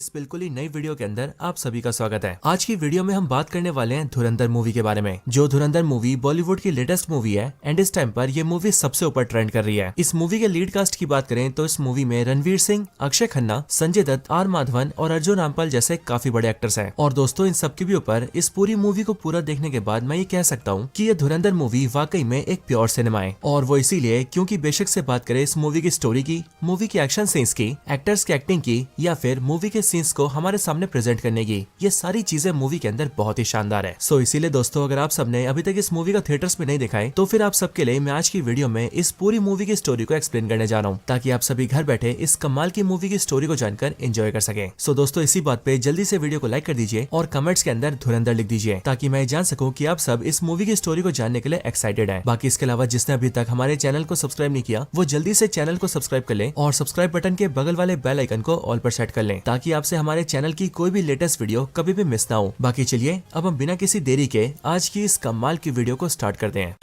इस बिल्कुल ही नई वीडियो के अंदर आप सभी का स्वागत है। आज की वीडियो में हम बात करने वाले हैं धुरंधर मूवी के बारे में। जो धुरंधर मूवी बॉलीवुड की लेटेस्ट मूवी है एंड इस टाइम पर ये मूवी सबसे ऊपर ट्रेंड कर रही है। इस मूवी के लीड कास्ट की बात करें तो इस मूवी में रणवीर सिंह, अक्षय खन्ना, संजय दत्त, आर माधवन और अर्जुन रामपाल जैसे काफी बड़े एक्टर्स हैं। और दोस्तों इन सबके भी ऊपर इस पूरी मूवी को पूरा देखने के बाद मैं ये कह सकता हूँ कि ये धुरंधर मूवी वाकई में एक प्योर सिनेमा है। और वो इसीलिए क्योंकि बेशक से बात करें इस मूवी की स्टोरी की, मूवी की एक्शन सीन्स की, एक्टर्स की एक्टिंग की या फिर मूवी के सीन्स को हमारे सामने प्रेजेंट करने की, ये सारी चीजें मूवी के अंदर बहुत ही शानदार है। सो इसीलिए दोस्तों अगर आप सबने अभी तक इस मूवी का थिएटर्स में नहीं देखा है तो फिर आप सबके लिए मैं आज की वीडियो में इस पूरी मूवी की स्टोरी को एक्सप्लेन करने जा रहा हूँ ताकि आप सभी घर बैठे इस कमाल की मूवी की स्टोरी को जानकर एंजॉय कर सके। सो दोस्तों इसी बात पे जल्दी से वीडियो को लाइक कर दीजिए और कमेंट्स के अंदर धुरंधर लिख दीजिए ताकि मैं जान सकूं कि आप सब इस मूवी की स्टोरी को जानने के लिए एक्साइटेड हैं। बाकी इसके अलावा जिसने अभी तक हमारे चैनल को सब्सक्राइब नहीं किया वो जल्दी से चैनल को सब्सक्राइब कर ले और सब्सक्राइब बटन के बगल वाले बेल आइकन को ऑल पर सेट कर लें ताकि आपसे हमारे चैनल की कोई भी लेटेस्ट वीडियो कभी भी मिस ना हो। बाकी चलिए अब हम बिना किसी देरी के आज की इस कमाल की वीडियो को स्टार्ट करते हैं।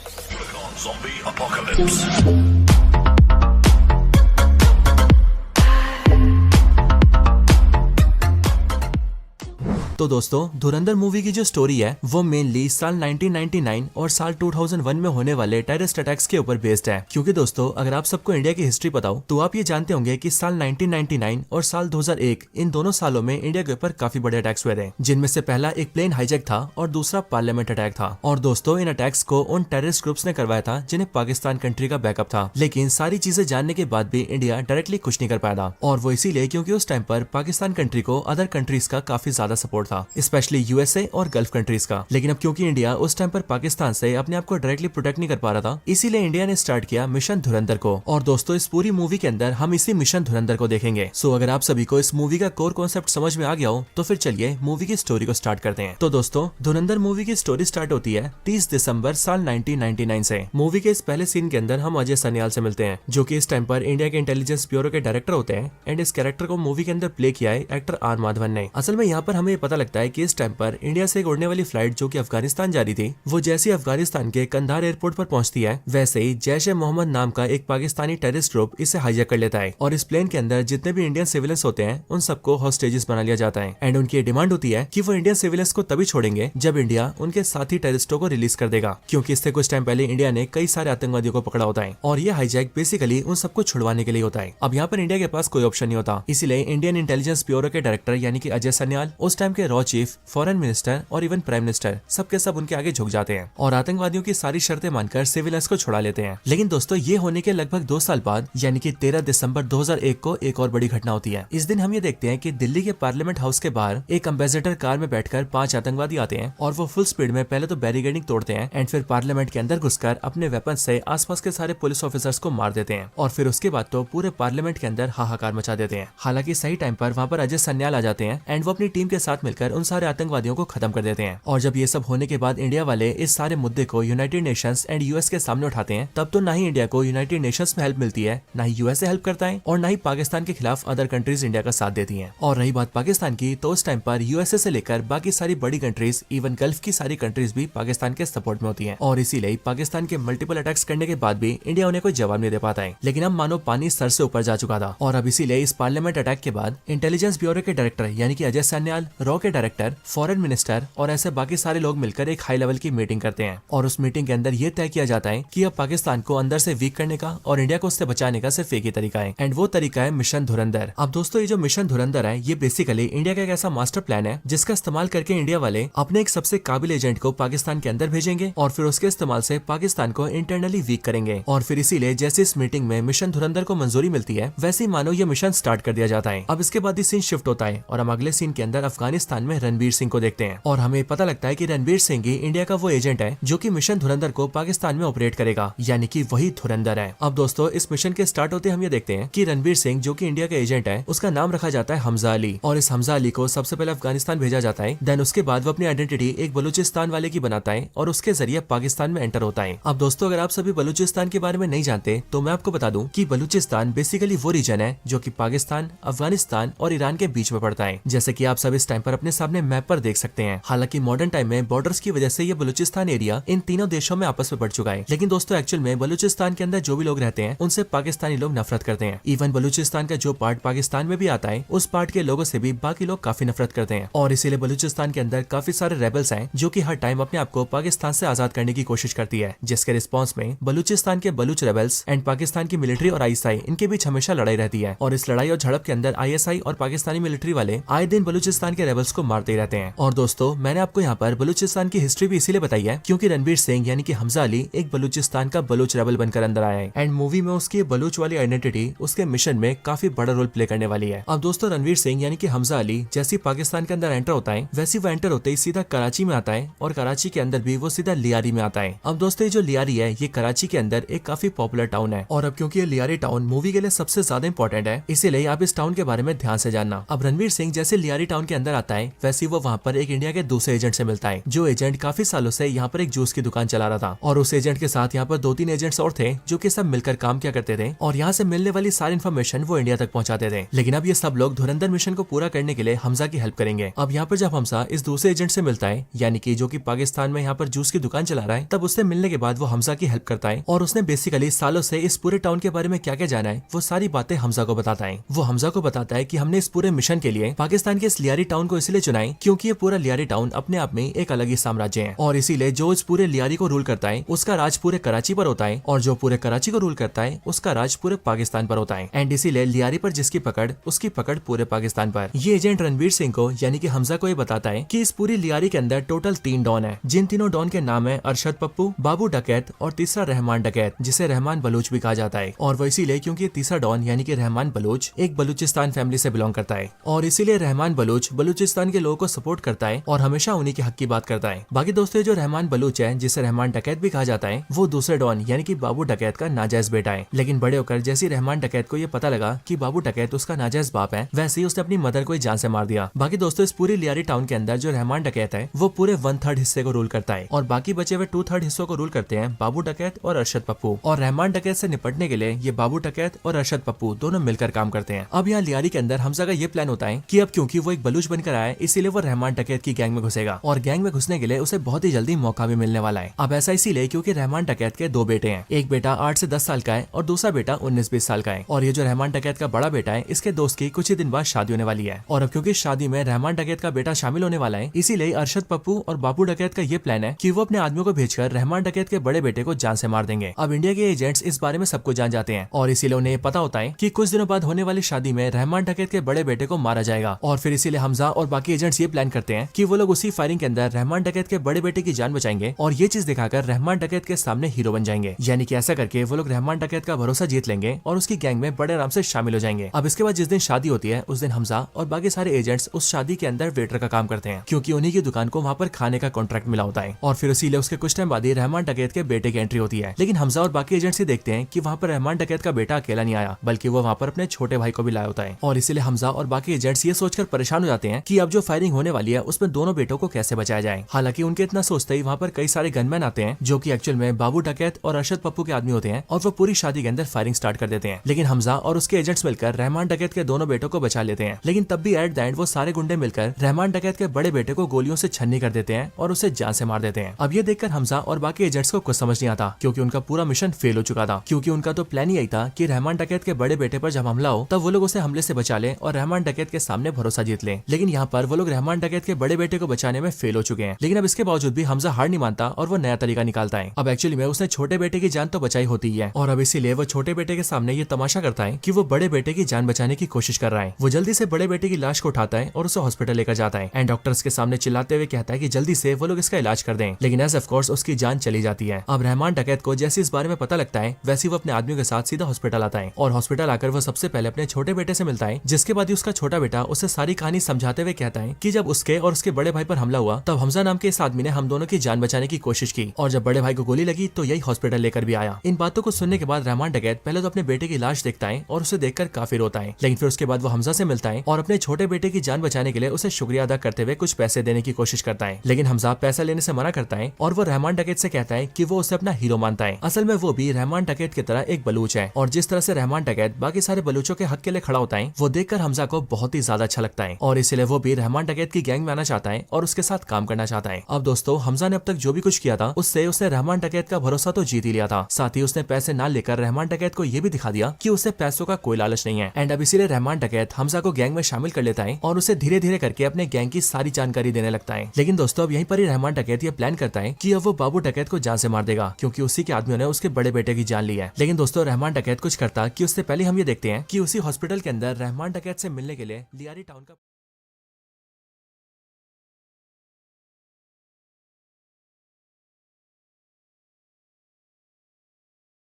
तो दोस्तों धुरंधर मूवी की जो स्टोरी है वो मेनली साल 1999 और साल 2001 में होने वाले टेररिस्ट अटैक्स के ऊपर बेस्ड है। क्योंकि दोस्तों अगर आप सबको इंडिया की हिस्ट्री पता हो तो आप ये जानते होंगे कि साल 1999 और साल 2001 इन दोनों सालों में इंडिया के ऊपर काफी बड़े अटैक्स हुए थे, जिनमें से पहला एक प्लेन हाईजैक था और दूसरा पार्लियामेंट अटैक था। और दोस्तों इन अटैक्स को उन टेररिस्ट ग्रुप्स ने करवाया था जिन्हें पाकिस्तान कंट्री का बैकअप था। लेकिन सारी चीजें जानने के बाद भी इंडिया डायरेक्टली कुछ नहीं कर पाया था और वो इसीलिए क्योंकि उस टाइम पर पाकिस्तान कंट्री को अदर कंट्रीज का काफी ज्यादा सपोर्ट था, स्पेशली यूएसए और गल्फ कंट्रीज का। लेकिन अब क्योंकि इंडिया उस टाइम पर पाकिस्तान से अपने आप को डायरेक्टली प्रोटेक्ट नहीं कर पा रहा था, इसीलिए इंडिया ने स्टार्ट किया मिशन धुरंधर को। और दोस्तों इस पूरी मूवी के अंदर हम इसी मिशन धुरंधर को देखेंगे। सो अगर आप सभी को इस मूवी का कोर कॉन्सेप्ट समझ में आ गया हो तो फिर चलिए मूवी की स्टोरी को स्टार्ट करते हैं। तो दोस्तों धुरंधर मूवी की स्टोरी स्टार्ट होती है 30 दिसंबर साल 1999 से। मूवी के इस पहले सीन के अंदर हम अजय सन्याल से मिलते हैं जो कि इस टाइम पर इंडिया के इंटेलिजेंस ब्यूरो के डायरेक्टर होते हैं एंड इस कैरेक्टर को मूवी के अंदर प्ले किया है एक्टर आर माधवन ने। असल में यहाँ पर हमें पता लगता है कि इस टाइम पर इंडिया से एक उड़ने वाली फ्लाइट जो कि अफगानिस्तान जा रही थी, वो जैसे अफगानिस्तान के कंधार एयरपोर्ट पर पहुंचती है वैसे ही जैश ए मोहम्मद नाम का एक पाकिस्तानी टेररिस्ट ग्रुप इसे हाईजैक कर लेता है और इस प्लेन के अंदर जितने भी इंडियन सिविलियंस होते हैं उन सबको हॉस्टेजेस बना लिया जाता है। एंड उनकी डिमांड होती है कि वो इंडियन सिविलियंस को तभी छोड़ेंगे जब इंडिया उनके साथी टेररिस्टों को रिलीज कर देगा, क्योंकि इससे कुछ टाइम पहले इंडिया ने कई सारे आतंकवादियों को पकड़ा होता है और ये हाईजैक बेसिकली उन सबको छुड़वाने के लिए होता है। अब यहाँ पर इंडिया के पास कोई ऑप्शन नहीं होता, इसीलिए इंडियन इंटेलिजेंस ब्यूरो के डायरेक्टर यानी कि अजय सन्याल, उस टाइम के रॉ चीफ, फॉरेन मिनिस्टर और इवन प्राइम मिनिस्टर सबके सब उनके आगे झुक जाते हैं और आतंकवादियों की सारी शर्तें मानकर सिविलियंस को छुड़ा लेते हैं। लेकिन दोस्तों ये होने के लगभग 2 साल बाद यानी कि 13 दिसंबर 2001 को एक और बड़ी घटना होती है। इस दिन हम ये देखते हैं कि दिल्ली के पार्लियामेंट हाउस के बाहर एक एम्बेसडर कार में बैठकर 5 आतंकवादी आते हैं और वो फुल स्पीड में पहले तो बैरिकेडिंग तोड़ते हैं एंड फिर पार्लियामेंट के अंदर घुसकर अपने वेपन से आसपास के सारे पुलिस ऑफिसर्स को मार देते हैं और फिर उसके बाद तो पूरे पार्लियामेंट के अंदर हाहाकार मचा देते हैं। हालांकि सही टाइम पर वहाँ पर अजय सन्याल आ जाते हैं एंड वो अपनी टीम के साथ मिलकर उन सारे आतंकवादियों को खत्म कर देते हैं। और जब ये सब होने के बाद इंडिया वाले इस सारे मुद्दे को यूनाइटेड नेशंस एंड यूएस के सामने उठाते हैं, तब तो ना ही इंडिया को यूनाइटेड नेशंस में हेल्प मिलती है, ना ही यूएस से हेल्प करता है और ना ही पाकिस्तान के खिलाफ अदर कंट्रीज इंडिया का साथ देती हैं। और रही बात पाकिस्तान की तो उस टाइम पर यूएसए से लेकर बाकी सारी बड़ी कंट्रीज इवन गल्फ की सारी कंट्रीज भी पाकिस्तान के सपोर्ट में होती है और इसीलिए पाकिस्तान के मल्टीपल अटैक्स करने के बाद भी इंडिया उन्हें कोई जवाब नहीं दे पाता है। लेकिन अब मानो पानी सर से ऊपर जा चुका था और अब इसीलिए इस पार्लियामेंट अटैक के बाद इंटेलिजेंस ब्यूरो के डायरेक्टर यानी कि अजय सन्याल, रॉ के डायरेक्टर, फॉरेन मिनिस्टर और ऐसे बाकी सारे लोग मिलकर एक हाई लेवल की मीटिंग करते हैं और उस मीटिंग के अंदर ये तय किया जाता है कि अब पाकिस्तान को अंदर से वीक करने का और इंडिया को उससे बचाने का सिर्फ एक ही तरीका है एंड वो तरीका है मिशन धुरंधर। अब दोस्तों ये जो मिशन धुरंधर है ये बेसिकली इंडिया का एक ऐसा मास्टर प्लान है जिसका इस्तेमाल करके इंडिया वाले अपने एक सबसे काबिल एजेंट को पाकिस्तान के अंदर भेजेंगे और फिर उसके इस्तेमाल से पाकिस्तान को इंटरनली वीक करेंगे। और फिर इसीलिए जैसे इस मीटिंग में मिशन धुरंधर को मंजूरी मिलती है वैसे ही मानो ये मिशन स्टार्ट कर दिया जाता है। अब इसके बाद सीन शिफ्ट होता है और हम अगले सीन के अंदर अफगानिस्तान में रणवीर सिंह को देखते हैं और हमें पता लगता है कि रणवीर सिंह ही इंडिया का वो एजेंट है जो कि मिशन धुरंधर को पाकिस्तान में ऑपरेट करेगा, यानी कि वही धुरंधर है। अब दोस्तों इस मिशन के स्टार्ट होते हम ये देखते हैं कि रणवीर सिंह जो कि इंडिया का एजेंट है उसका नाम रखा जाता है हमजा अली और इस हमजा अली को सबसे पहले अफगानिस्तान भेजा जाता है। देन उसके बाद वो अपनी आइडेंटिटी एक बलूचिस्तान वाले की बनाता है और उसके जरिए पाकिस्तान में एंटर होता है। अब दोस्तों अगर आप सभी बलूचिस्तान के बारे में नहीं जानते तो मैं आपको बता दूं कि बलूचिस्तान बेसिकली वो रीजन है जो कि पाकिस्तान, अफगानिस्तान और ईरान के बीच में पड़ता है। जैसे कि आप सब इस टाइम पर अपने अपने सामने मैप पर देख सकते हैं। हालांकि मॉडर्न टाइम में बॉर्डर्स की वजह से ये बलूचिस्तान एरिया इन तीनों देशों में आपस में बढ़ चुका है। लेकिन दोस्तों एक्चुअल में बलूचिस्तान के अंदर जो भी लोग रहते हैं उनसे पाकिस्तानी लोग नफरत करते हैं। इवन बलूचिस्तान का जो पार्ट पाकिस्तान में भी आता है उस पार्ट के लोगों से भी बाकी लोग काफी नफरत करते हैं। और इसीलिए बलूचिस्तान के अंदर काफी सारे रेबल्स हैं जो कि हर टाइम अपने आप को पाकिस्तान से आजाद करने की कोशिश करती है, जिसके रिस्पॉन्स में बलूचिस्तान के बलूच रेबल्स एंड पाकिस्तान की मिलिट्री और आईएसआई इनके बीच हमेशा लड़ाई रहती है। और इस लड़ाई और झड़प के अंदर आईएसआई और पाकिस्तानी मिलिट्री वाले आए दिन बलूचिस्तान के रेबल्स को मारते ही रहते हैं। और दोस्तों मैंने आपको यहाँ पर बलूचिस्तान की हिस्ट्री भी इसीलिए बताई है क्योंकि रणवीर सिंह यानी कि हमजा अली एक बलूचिस्तान का बलूच रेबल बनकर अंदर आया है एंड मूवी में उसकी बलूच वाली आइडेंटिटी उसके मिशन में काफी बड़ा रोल प्ले करने वाली है। अब दोस्तों रणवीर सिंह यानी कि हमजा अली जैसी पाकिस्तान के अंदर एंटर होता है वैसी वो एंटर होते ही सीधा कराची में आता है और कराची के अंदर भी वो सीधा लियारी में आता है। अब दोस्तों ये जो लियारी है ये कराची के अंदर एक काफी पॉपुलर टाउन है और अब क्योंकि ये लियारी टाउन मूवी के लिए सबसे ज्यादा इंपॉर्टेंट है इसीलिए आप इस टाउन के बारे में ध्यान से जानना। अब रणवीर सिंह जैसे लियारी टाउन के अंदर आता है वैसे वो वहाँ पर एक इंडिया के दूसरे एजेंट से मिलता है जो एजेंट काफी सालों से यहाँ पर एक जूस की दुकान चला रहा था और उस एजेंट के साथ यहाँ पर 2-3 एजेंट्स और थे जो कि सब मिलकर काम किया करते थे और यहाँ से मिलने वाली सारी इन्फॉर्मेशन वो इंडिया तक पहुँचाते थे। लेकिन अब ये सब लोग धुरंधर मिशन को पूरा करने के लिए हमजा की हेल्प करेंगे। अब यहाँ पर जब हमजा इस दूसरे एजेंट से मिलता है यानी कि जो कि पाकिस्तान में यहाँ पर जूस की दुकान चला रहा है तब उससे मिलने के बाद वो हमजा की हेल्प करता है और उसने बेसिकली सालों से इस पूरे टाउन के बारे में क्या क्या जाना है वो सारी बातें हमजा को बताता है। वो हमजा को बताता है कि हमने इस पूरे मिशन के लिए पाकिस्तान के इस लियारी टाउन को इसलिए चुना है क्योंकि ये पूरा लियारी टाउन अपने आप में एक अलग ही साम्राज्य है और इसीलिए जो इस पूरे लियारी को रूल करता है उसका राज पूरे कराची पर होता है और जो पूरे कराची को रूल करता है उसका राज पूरे पाकिस्तान पर होता है एंड इसीलिए लियारी पर जिसकी पकड़ उसकी पकड़ पूरे पाकिस्तान पर। ये एजेंट रणवीर सिंह को यानी कि हमजा को ये बताता है कि इस पूरी लियारी के अंदर टोटल 3 डॉन है जिन तीनों डॉन के नाम है अरशद पप्पू, बाबू डकैत और तीसरा रहमान डकैत जिसे रहमान बलूच भी कहा जाता है। और वो इसीलिए क्योंकि तीसरा डॉन यानी कि रहमान बलूच एक बलूचिस्तान फैमिली से बिलोंग करता है और इसीलिए रहमान बलूच बलूचिस्तान के लोगों को सपोर्ट करता है और हमेशा उन्हीं के हक की बात करता है। बाकी दोस्तों जो रहमान बलूच है जिसे रहमान डकैत भी कहा जाता है वो दूसरे डॉन यानी कि बाबू डकैत का नाजायज बेटा है। लेकिन बड़े होकर जैसे रहमान डकैत को ये पता लगा कि बाबू डकैत उसका नाजायज बाप है वैसे ही उसने अपनी मदर को जान से मार दिया। बाकी दोस्तों इस पूरी लियारी टाउन के अंदर जो रहमान डकैत है वो पूरे 1/3 हिस्से को रूल करता है और बाकी बचे हुए 2/3 हिस्सों को रूल करते हैं बाबू डकैत और अरशद पप्पू। और रहमान डकैत से निपटने के लिए ये बाबू डकैत और अरशद पप्पू दोनों मिलकर काम करते हैं। अब यहाँ लियारी के अंदर हमजा का ये प्लान होता है कि अब क्योंकि वो एक बलूच बनकर आया है इसीलिए वो रहमान डकैत की गैंग में घुसेगा और गैंग में घुसने के लिए उसे बहुत ही जल्दी मौका भी मिलने वाला है। अब ऐसा इसीलिए क्योंकि रहमान डकैत के 2 बेटे हैं, एक बेटा 8 से 10 साल का है और दूसरा बेटा 19-20 साल का है। और ये जो रहमान डकैत का बड़ा बेटा है इसके दोस्त की कुछ ही दिन बाद शादी होने वाली है और अब क्योंकि शादी में रहमान डकैत का बेटा शामिल होने वाला है इसीलिए अरशद पप्पू और बाबू डकैत का ये प्लान है कि वो अपने आदमियों को भेजकर रहमान डकैत के बड़े बेटे को जान से मार देंगे। अब इंडिया के एजेंट्स इस बारे में सबको जान जाते हैं और इसीलिए उन्हें पता होता है कि कुछ दिनों बाद होने वाली शादी में रहमान डकैत के बड़े बेटे को मारा जाएगा और फिर इसीलिए हमजा और बाकी एजेंट्स ये प्लान करते हैं कि वो लोग उसी फायरिंग के अंदर रहमान डकैत के बड़े बेटे की जान बचाएंगे और ये चीज दिखाकर रहमान डकैत के सामने हीरो बन जाएंगे। यानी कि ऐसा करके वो लोग रहमान डकैत का भरोसा जीत लेंगे और उसकी गैंग में बड़े आराम से शामिल हो जाएंगे। अब इसके बाद जिस दिन शादी होती है उस दिन हमजा और बाकी सारे एजेंट्स उस शादी के अंदर वेटर का काम करते हैं क्योंकि उन्हीं की दुकान को वहाँ पर खाने का कॉन्ट्रैक्ट मिला होता है। और फिर इसीलिए उसके कुछ टाइम बाद ही रहमान डकैत के बेटे की एंट्री होती है। लेकिन हमजा और बाकी एजेंट्स ही देखते हैं कि वहाँ पर रहमान डकैत का बेटा अकेला नहीं आया बल्कि वो वहाँ पर अपने छोटे भाई को भी लाया होता है और इसीलिए हमजा और बाकी एजेंट्स ये सोचकर परेशान हो जाते हैं कि अब जो फायरिंग होने वाली है उसमें दोनों बेटों को कैसे बचाया जाए। हालांकि उनके इतना सोचते ही वहाँ पर कई सारे गनमैन आते हैं जो कि एक्चुअल में बाबू डकैत और अरशद पप्पू के आदमी होते हैं और वो पूरी शादी के अंदर फायरिंग स्टार्ट कर देते हैं। लेकिन हमजा और उसके एजेंट्स मिलकर रहमान डकैत के दोनों बेटों को बचा लेते हैं। लेकिन तब भी एट द एंड वो सारे गुंडे मिलकर रहमान डकैत के बड़े बेटे को गोलियों से छन्नी कर देते हैं और उसे जान से मार देते हैं। अब ये देखकर हमजा और बाकी एजेंट्स को कुछ समझ नहीं आता क्योंकि उनका पूरा मिशन फेल हो चुका था क्योंकि उनका तो प्लान ही यही था कि रहमान डकैत के बड़े बेटे पर जब हमला हो तब वो लोग उसे हमले से बचा ले और रहमान डकैत के सामने भरोसा जीत ले। लेकिन यहाँ पर वो लोग रहमान डकैत के बड़े बेटे को बचाने में फेल हो चुके हैं। लेकिन अब इसके बावजूद भी हमजा हार नहीं मानता और वो नया तरीका निकालता है। अब एक्चुअली में उसने छोटे बेटे की जान तो बचाई होती है और अब इसीलिए वो छोटे बेटे के सामने ये तमाशा करता है कि वो बड़े बेटे की जान बचाने की कोशिश कर रहा है। वो जल्दी से बड़े बेटे की लाश को उठाता है और उसे हॉस्पिटल लेकर जाता है एंड डॉक्टर्स के सामने चिल्लाते हुए कहता है कि जल्दी से वो लोग इसका इलाज कर दें। लेकिन एज ऑफ कोर्स उसकी जान चली जाती है। अब रहमान डकैत को जैसे इस बारे में पता लगता है वैसे वो अपने आदमियों के साथ सीधा हॉस्पिटल आता है और हॉस्पिटल आकर वो सबसे पहले अपने छोटे बेटे से मिलता है जिसके बाद ही उसका छोटा बेटा उसे सारी कहानी समझाते हुए कहता है कि जब उसके और उसके बड़े भाई पर हमला हुआ तब हमजा नाम के इस आदमी ने हम दोनों की जान बचाने की कोशिश की और जब बड़े भाई को गोली लगी तो यही हॉस्पिटल लेकर भी आया। इन बातों को सुनने के बाद रहमान डकैत पहले तो अपने बेटे की लाश देखता है और उसे देखकर काफी रोता है। लेकिन फिर उसके बाद वो हमजा से मिलता है और अपने छोटे बेटे की जान बचाने के लिए उसे शुक्रिया अदा करते हुए कुछ पैसे देने की कोशिश करता है। लेकिन हमजा पैसा लेने से मना करता है और वो रहमान डकैत से कहता है कि वो उसे अपना हीरो मानता है। असल में वो भी रहमान डकैत की तरह एक बलूच है और जिस तरह से रहमान डकैत बाकी सारे बलूचों के हक के लिए खड़ा होता है वो देखकर हमजा को बहुत ही ज्यादा अच्छा लगता है और इसलिए वो भी रहमान डकैत की गैंग में आना चाहता है और उसके साथ काम करना चाहता है। अब दोस्तों हमजा ने अब तक जो भी कुछ किया था उससे उसने रहमान डकैत का भरोसा तो जीत ही लिया था, साथ ही उसने पैसे ना लेकर रहमान डकैत को ये भी दिखा दिया कि उसे पैसों का कोई लालच नहीं है। एंड अब इसीलिए रहमान डकैत हमजा को गैंग में शामिल कर लेता है और उसे धीरे धीरे करके अपने गैंग की सारी जानकारी देने लगता है। लेकिन दोस्तों अब यहीं पर ही रहमान डकैत ये प्लान करता है कि अब वो बाबू डकैत को जान से मार देगा, क्योंकि उसी के आदमियों ने उसके बड़े बेटे की जान ली है। लेकिन दोस्तों रहमान डकैत कुछ करता कि उससे पहले हम ये देखते हैं कि उसी हॉस्पिटल के अंदर रहमान डकैत से मिलने के लिए लियारी टाउन का